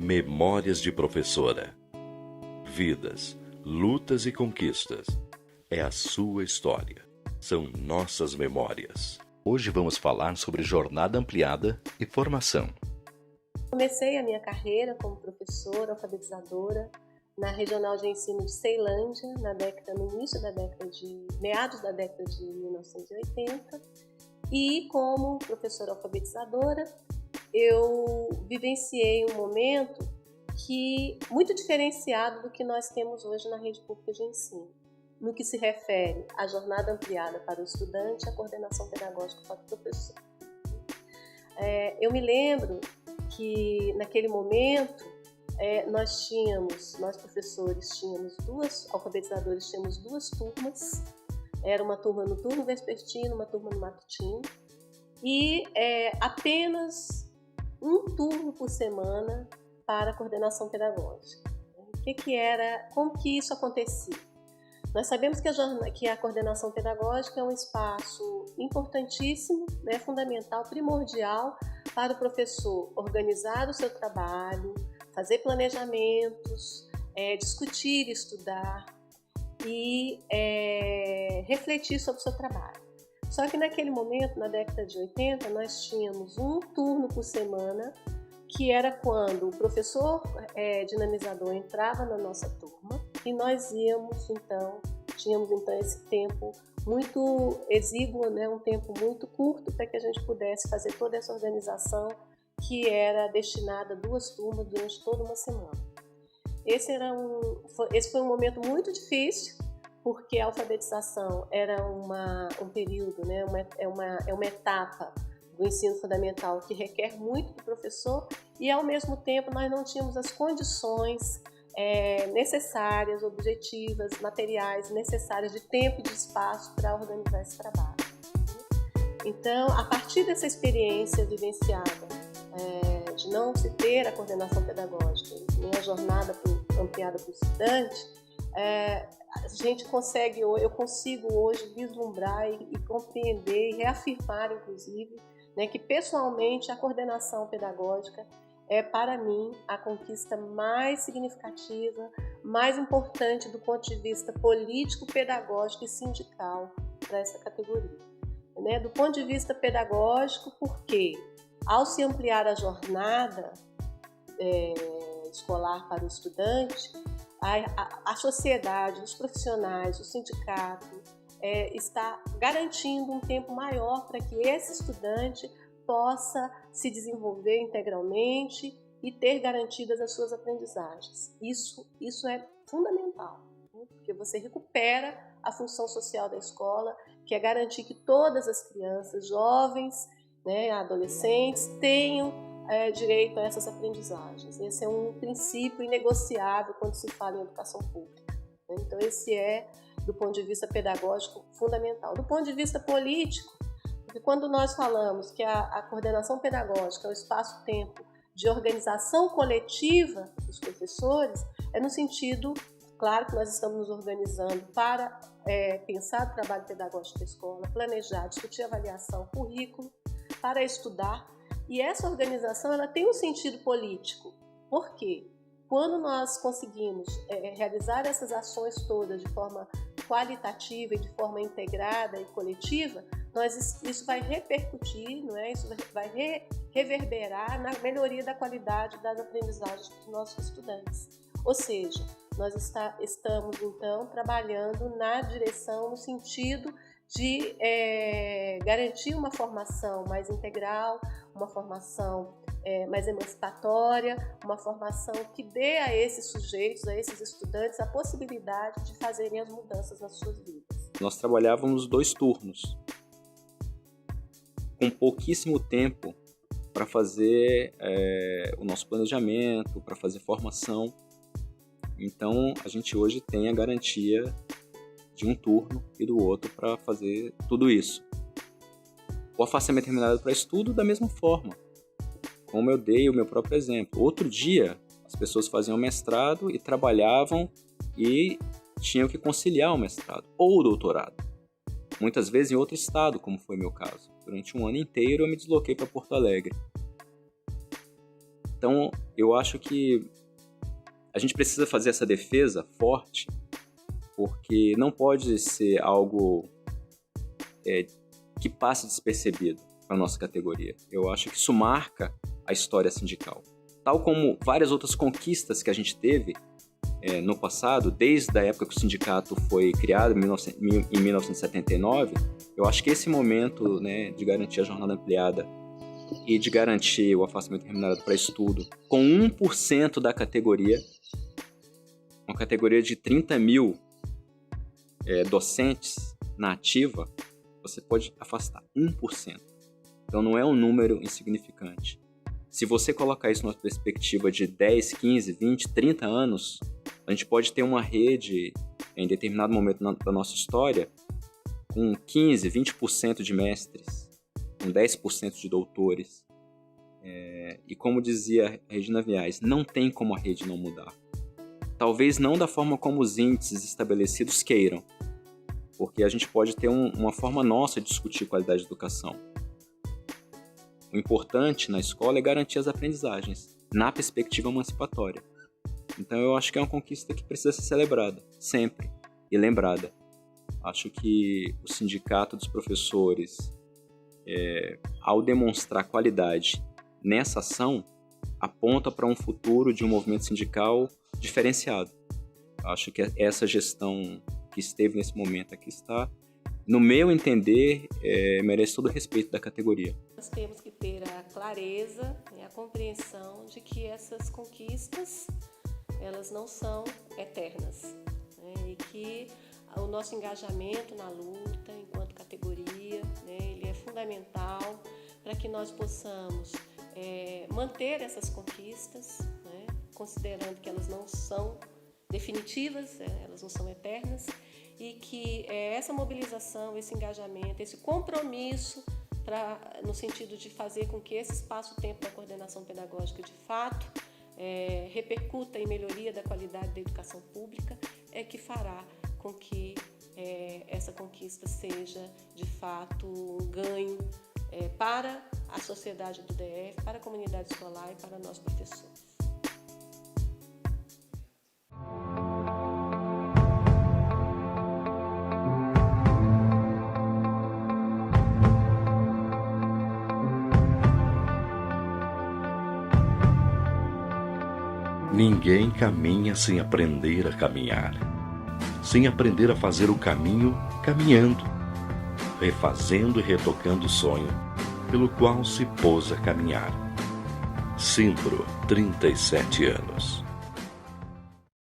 Memórias de professora. Vidas, lutas e conquistas. É a sua história. São nossas memórias. Hoje vamos falar sobre jornada ampliada e formação. Comecei a minha carreira como professora alfabetizadora na Regional de Ensino de Ceilândia, meados da década de 1980, e como professora alfabetizadora eu vivenciei um momento muito diferenciado do que nós temos hoje na rede pública de ensino, no que se refere à jornada ampliada para o estudante e à coordenação pedagógica para o professor. Eu me lembro que naquele momento nós professores alfabetizadores tínhamos duas turmas, era uma turma no turno vespertino, uma turma no matutino, e apenas um turno por semana para a coordenação pedagógica. Como que isso acontecia? Nós sabemos que a coordenação pedagógica é um espaço importantíssimo, fundamental, primordial para o professor organizar o seu trabalho, fazer planejamentos, discutir, estudar e refletir sobre o seu trabalho. Só que naquele momento, na década de 80, nós tínhamos um turno por semana, que era quando o professor dinamizador entrava na nossa turma e nós tínhamos esse tempo muito exíguo, um tempo muito curto para que a gente pudesse fazer toda essa organização que era destinada a duas turmas durante toda uma semana. Esse foi um momento muito difícil, porque a alfabetização era um período, é uma etapa do ensino fundamental que requer muito do professor e, ao mesmo tempo, nós não tínhamos as condições necessárias, objetivas, materiais necessárias de tempo e de espaço para organizar esse trabalho. Então, a partir dessa experiência vivenciada, de não se ter a coordenação pedagógica, nem a jornada ampliada para o estudante, eu consigo hoje vislumbrar e compreender e reafirmar, inclusive, que pessoalmente a coordenação pedagógica é, para mim, a conquista mais significativa, mais importante do ponto de vista político, pedagógico e sindical para essa categoria. Do ponto de vista pedagógico, porque ao se ampliar a jornada escolar para o estudante, a sociedade, os profissionais, o sindicato está garantindo um tempo maior para que esse estudante possa se desenvolver integralmente e ter garantidas as suas aprendizagens. Isso é fundamental, porque você recupera a função social da escola, que é garantir que todas as crianças, jovens, adolescentes, tenham direito a essas aprendizagens. Esse é um princípio inegociável quando se fala em educação pública. Então, esse é, do ponto de vista pedagógico, fundamental. Do ponto de vista político, porque quando nós falamos que a coordenação pedagógica é o espaço-tempo de organização coletiva dos professores, é no sentido, claro, que nós estamos nos organizando para pensar o trabalho pedagógico da escola, planejar, discutir avaliação, currículo, para estudar. E essa organização ela tem um sentido político. Por quê? Quando nós conseguimos realizar essas ações todas de forma qualitativa e de forma integrada e coletiva, isso vai repercutir, isso vai reverberar na melhoria da qualidade das aprendizagens dos nossos estudantes. Ou seja, nós estamos, então, trabalhando na direção, no sentido de garantir uma formação mais integral, uma formação mais emancipatória, uma formação que dê a esses sujeitos, a esses estudantes, a possibilidade de fazerem as mudanças nas suas vidas. Nós trabalhávamos 2 turnos, com pouquíssimo tempo para fazer o nosso planejamento, para fazer formação. Então, a gente hoje tem a garantia de um turno e do outro para fazer tudo isso. O afastamento terminado para estudo da mesma forma, como eu dei o meu próprio exemplo. Outro dia, as pessoas faziam mestrado e trabalhavam e tinham que conciliar o mestrado ou o doutorado. Muitas vezes em outro estado, como foi meu caso. Durante um ano inteiro eu me desloquei para Porto Alegre. Então, eu acho que a gente precisa fazer essa defesa forte, porque não pode ser algo que passe despercebido para a nossa categoria. Eu acho que isso marca a história sindical. Tal como várias outras conquistas que a gente teve no passado, desde a época que o sindicato foi criado, em 1979, eu acho que esse momento, né, de garantir a jornada ampliada e de garantir o afastamento remunerado para estudo com 1% da categoria, uma categoria de 30 mil docentes na ativa, você pode afastar 1%. Então não é um número insignificante. Se você colocar isso numa perspectiva de 10, 15, 20, 30 anos, a gente pode ter uma rede, em determinado momento da nossa história, com 15, 20% de mestres, com 10% de doutores. E como dizia a Regina Viais, não tem como a rede não mudar. Talvez não da forma como os índices estabelecidos queiram, porque a gente pode ter uma forma nossa de discutir qualidade de educação. O importante na escola é garantir as aprendizagens, na perspectiva emancipatória. Então eu acho que é uma conquista que precisa ser celebrada, sempre, e lembrada. Acho que o sindicato dos professores, ao demonstrar qualidade nessa ação, aponta para um futuro de um movimento sindical diferenciado. Acho que essa gestão que esteve nesse momento aqui está, no meu entender, merece todo o respeito da categoria. Nós temos que ter a clareza e a compreensão de que essas conquistas, elas não são eternas, né? E que o nosso engajamento na luta, enquanto categoria, né, ele é fundamental para que nós possamos manter essas conquistas, né, considerando que elas não são definitivas, elas não são eternas, e que essa mobilização, esse engajamento, esse compromisso no sentido de fazer com que esse espaço-tempo da coordenação pedagógica de fato repercuta em melhoria da qualidade da educação pública, é que fará com que essa conquista seja de fato um ganho para a sociedade do DF, para a comunidade escolar e para nós professores. Ninguém caminha sem aprender a caminhar, sem aprender a fazer o caminho caminhando, refazendo e retocando o sonho pelo qual se pôs a caminhar. Sinpro, 37 anos.